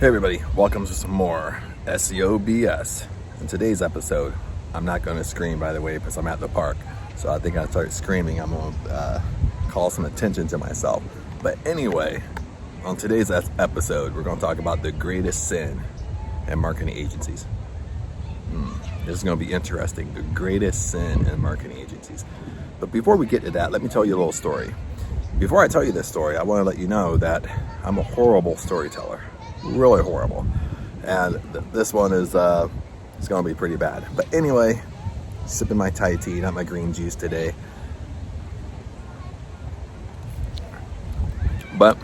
Hey everybody, welcome to some more SEO BS. In today's episode, I'm not going to scream, by the way, because I'm at the park. So I think I start screaming, I'm going to call some attention to myself. But anyway, on today's episode, we're going to talk about the greatest sin in marketing agencies. This is going to be interesting, the greatest sin in marketing agencies. But before we get to that, let me tell you a little story. Before I tell you this story, I want to let you know that I'm a horrible storyteller. Really horrible, and this one is it's gonna be pretty bad. But anyway, sipping my Thai tea, not my green juice today. But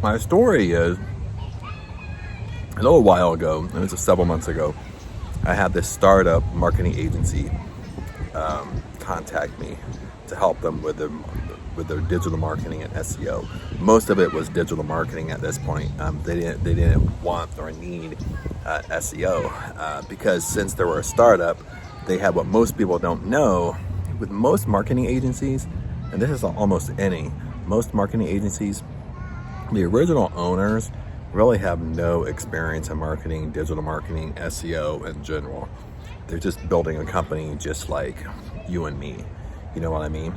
my story is a little while ago, it was several months ago, I had this startup marketing agency contact me to help them with their digital marketing and SEO. Most of it was digital marketing at this point. They didn't want or need SEO because since they were a startup, they had what most people don't know. With most marketing agencies, and this is almost most marketing agencies, the original owners really have no experience in marketing, digital marketing, SEO in general. They're just building a company just like you and me. You know what I mean?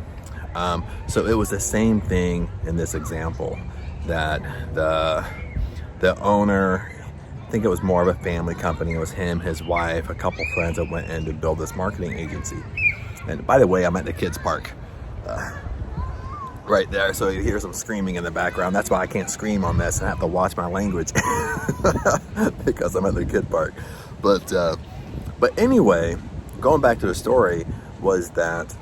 So it was the same thing in this example, that the owner, I think it was more of a family company. It was him, his wife, a couple friends that went in to build this marketing agency. And by the way, I'm at the kids park right there, so you hear some screaming in the background. That's why I can't scream on this and I have to watch my language because I'm at the kid park. But anyway, going back to the story, was that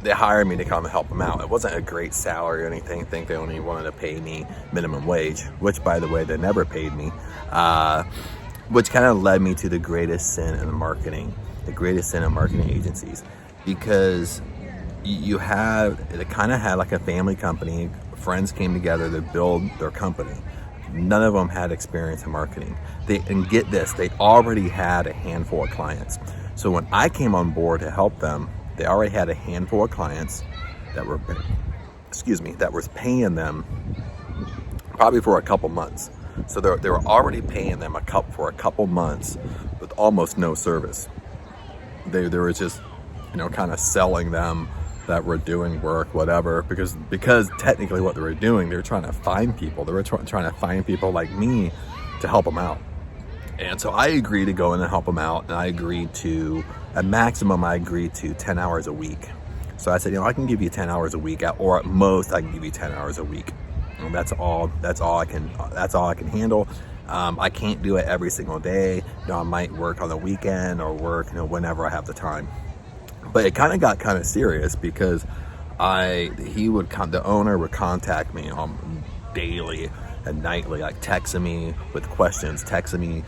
they hired me to come and help them out. It wasn't a great salary or anything. I think they only wanted to pay me minimum wage, which, by the way, they never paid me, which kind of led me to the greatest sin in marketing, agencies, because they kind of had like a family company. Friends came together to build their company. None of them had experience in marketing. And get this, they already had a handful of clients. So when I came on board to help them, they already had a handful of clients that were paying them probably for a couple months. So they were already paying them for a couple months with almost no service. They were just, kind of selling them that we're doing work, whatever, because technically what they were doing, they were trying to find people. They were trying to find people like me to help them out. And so I agreed to go in and help them out, and I agreed to, at maximum, I agreed to 10 hours a week. So I said, I can give you 10 hours a week, or at most I can give you 10 hours a week. And that's all I can handle. I can't do it every single day. I might work on the weekend or work, whenever I have the time. But it kind of got kind of serious because the owner would contact me daily and nightly, like texting me with questions, texting me,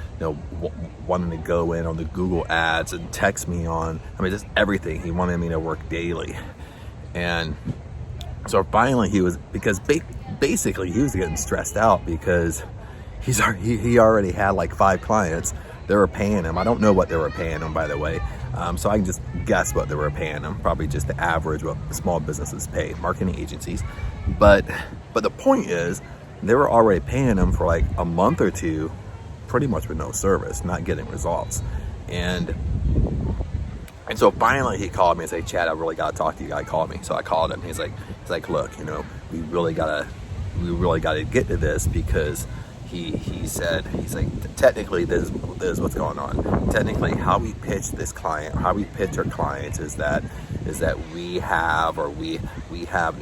wanting to go in on the Google Ads and text me on, just everything. He wanted me to work daily. And so finally basically he was getting stressed out because he already had like 5 clients. They were paying him. I don't know what they were paying him, by the way. So I can just guess what they were paying him. Probably just the average what small businesses pay, marketing agencies. But the point is, they were already paying him for like a month or two, pretty much with no service, not getting results. And so finally he called me and said, "Chad, I really got to talk to you." Guy called me. So I called him. He's like, "Look, we really gotta get to this," because he's like, technically this is what's going on. Technically, how we pitch this client, how we pitch our clients is that we have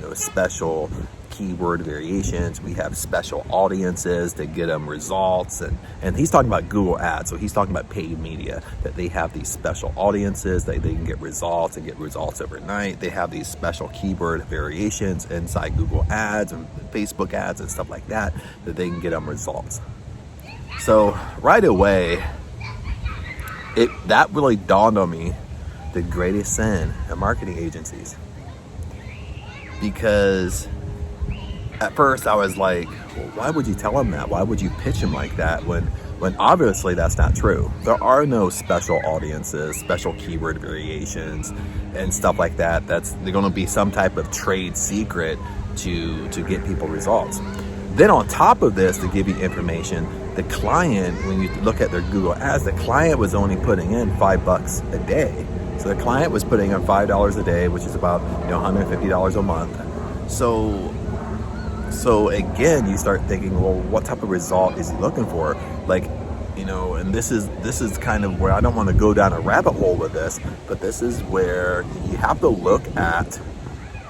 no special keyword variations. We have special audiences to get them results, and he's talking about Google Ads, so he's talking about paid media, that they have these special audiences that they can get results and get results overnight. They have these special keyword variations inside Google Ads and Facebook ads and stuff like that they can get them results. So right away, that really dawned on me, the greatest sin in marketing agencies, because at first I was like, well, why would you tell him that? Why would you pitch him like that when obviously that's not true? There are no special audiences, special keyword variations, and stuff like that. They're going to be some type of trade secret to get people results. Then on top of this, to give you information, the client, when you look at their Google Ads, the client was only putting in $5 a day. So the client was putting in $5 a day, which is about $150 a month. So again, you start thinking, well, what type of result is he looking for? Like, and this is kind of where I don't want to go down a rabbit hole with this, but this is where you have to look at,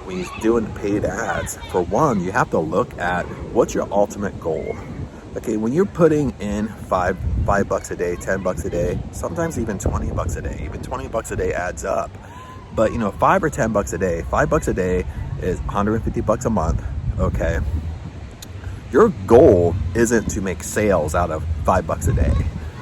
when you're doing paid ads, for one, you have to look at what's your ultimate goal. Okay, when you're putting in $5 a day, $10 a day, sometimes even $20 a day, even $20 a day adds up. But $5 or $10 a day, $5 a day is $150 a month. Okay, your goal isn't to make sales out of $5 a day.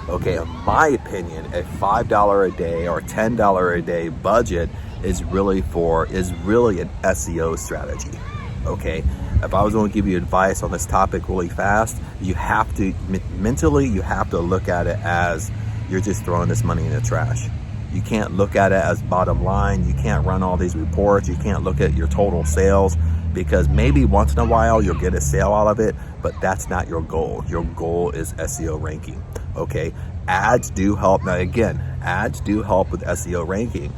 Okay, in my opinion, a $5 a day or $10 a day budget is really an SEO strategy. Okay, if I was going to give you advice on this topic really fast, you have to mentally, you have to look at it as you're just throwing this money in the trash. You can't look at it as bottom line. You can't run all these reports. You can't look at your total sales, because maybe once in a while you'll get a sale out of it, but that's not your goal. Your goal is SEO ranking. Okay, ads do help. Now again, ads do help with SEO ranking,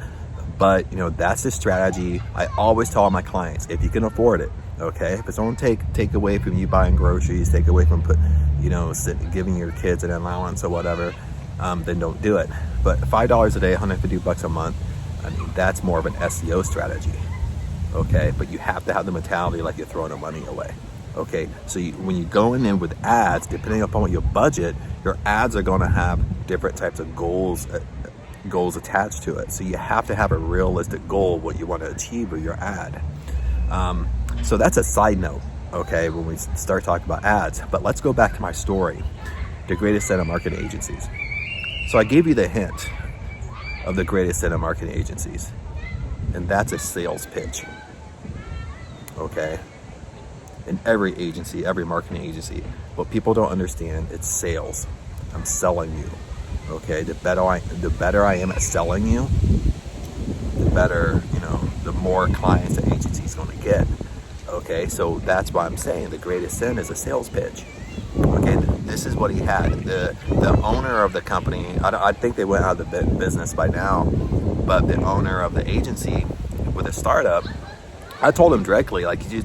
but that's the strategy. I always tell my clients, if you can afford it, okay, if it's going to take away from you buying groceries, take away from giving your kids an allowance or whatever, then don't do it. But $5 a day, $150 a month, I mean, that's more of an SEO strategy. Okay, but you have to have the mentality like you're throwing the money away. Okay, so when you go in with ads, depending upon what your budget, your ads are going to have different types of goals attached to it. So you have to have a realistic goal, what you want to achieve with your ad. So that's a side note, okay, when we start talking about ads. But let's go back to my story, the greatest set of marketing agencies. So I gave you the hint of the greatest set of marketing agencies, and that's a sales pitch. Okay, in every agency, every marketing agency, what people don't understand, it's sales. I'm selling you. Okay, the better I am at selling you, the better, the more clients the agency is going to get. Okay, so that's why I'm saying the greatest sin is a sales pitch. Okay, this is what he had. The owner of the company, I think they went out of the business by now, but the owner of the agency with a startup, I told him directly, like, he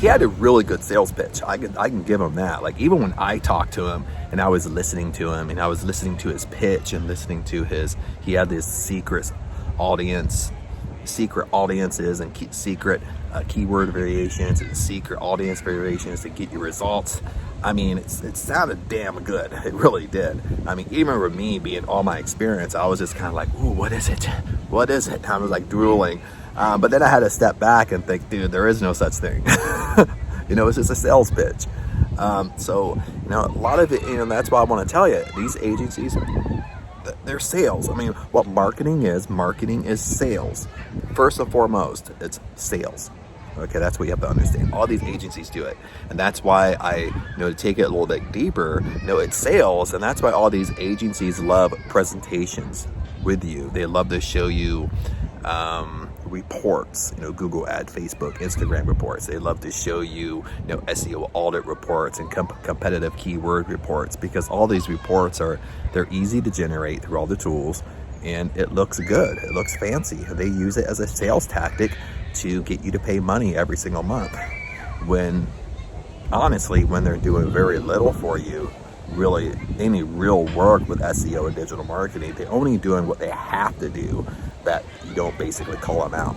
had a really good sales pitch. I can give him that. Like, even when I talked to him and I was listening to him and I was listening to his pitch and listening to he had this secret audiences and secret keyword variations and secret audience variations to get you results. I mean, it sounded damn good. It really did. I mean, even with me being all my experience, I was just kind of like, ooh, what is it? What is it? I was like drooling. But then I had to step back and think, dude, there is no such thing. It's just a sales pitch. So, a lot of it, that's why I want to tell you, these agencies, they're sales. I mean, what marketing is sales. First and foremost, it's sales. Okay, that's what you have to understand. All these agencies do it. And that's why to take it a little bit deeper, it's sales. And that's why all these agencies love presentations with you. They love to show you reports, Google Ads, Facebook, Instagram reports. They love to show you, SEO audit reports and competitive keyword reports, because all these reports they're easy to generate through all the tools, and it looks good. It looks fancy. They use it as a sales tactic to get you to pay money every single month. When honestly, when they're doing very little for you, really any real work with SEO and digital marketing, they're only doing what they have to do, that you don't basically call them out.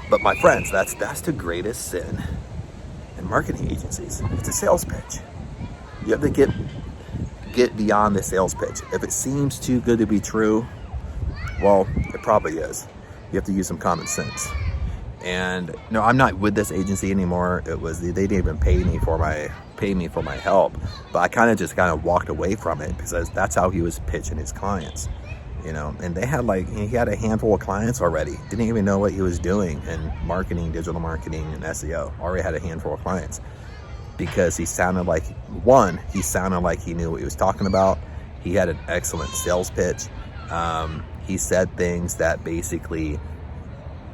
But my friends, that's the greatest sin in marketing agencies. It's a sales pitch. You have to get beyond the sales pitch. If it seems too good to be true, well, it probably is. You have to use some common sense. And no, I'm not with this agency anymore. They didn't even pay me for my help, but I kind of walked away from it because that's how he was pitching his clients, and they had he had a handful of clients already. Didn't even know what he was doing in marketing, digital marketing, and SEO. Already had a handful of clients because he sounded like he knew what he was talking about. He had an excellent sales pitch. He said things that basically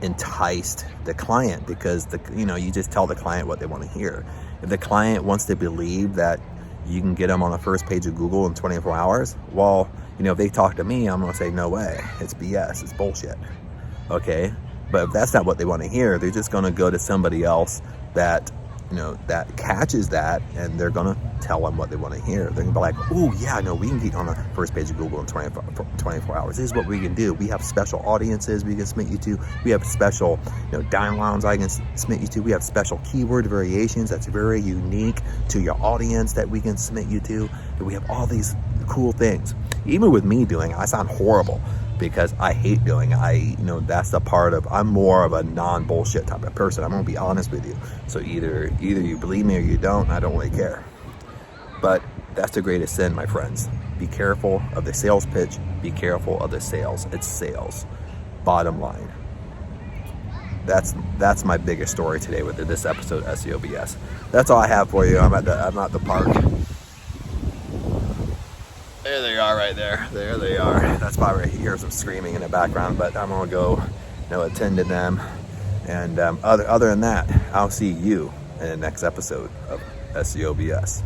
enticed the client, because you just tell the client what they want to hear. If the client wants to believe that you can get them on the first page of Google in 24 hours, well, if they talk to me, I'm going to say, no way, it's BS, it's bullshit. Okay. But if that's not what they want to hear, they're just going to go to somebody else that that catches that, and they're going to tell them what they want to hear. They're going to be like, oh yeah, no, we can get on the first page of Google in 24 hours. This is what we can do. We have special audiences we can submit you to. We have special dialogues I can submit you to. We have special keyword variations that's very unique to your audience that we can submit you to. And we have all these cool things. Even with me doing it, I sound horrible, because I hate doing it. That's the part of, I'm more of a non-bullshit type of person. I'm gonna be honest with you. So either you believe me or you don't. I don't really care. But that's the greatest sin, my friends. Be careful of the sales pitch. Be careful of the sales. It's sales. Bottom line. That's my biggest story today with this episode of SEO BS. That's all I have for you. I'm at the park. There they are right there. There they are. That's probably right. You hear some screaming in the background, but I'm gonna go, attend to them. And other than that, I'll see you in the next episode of SEO BS.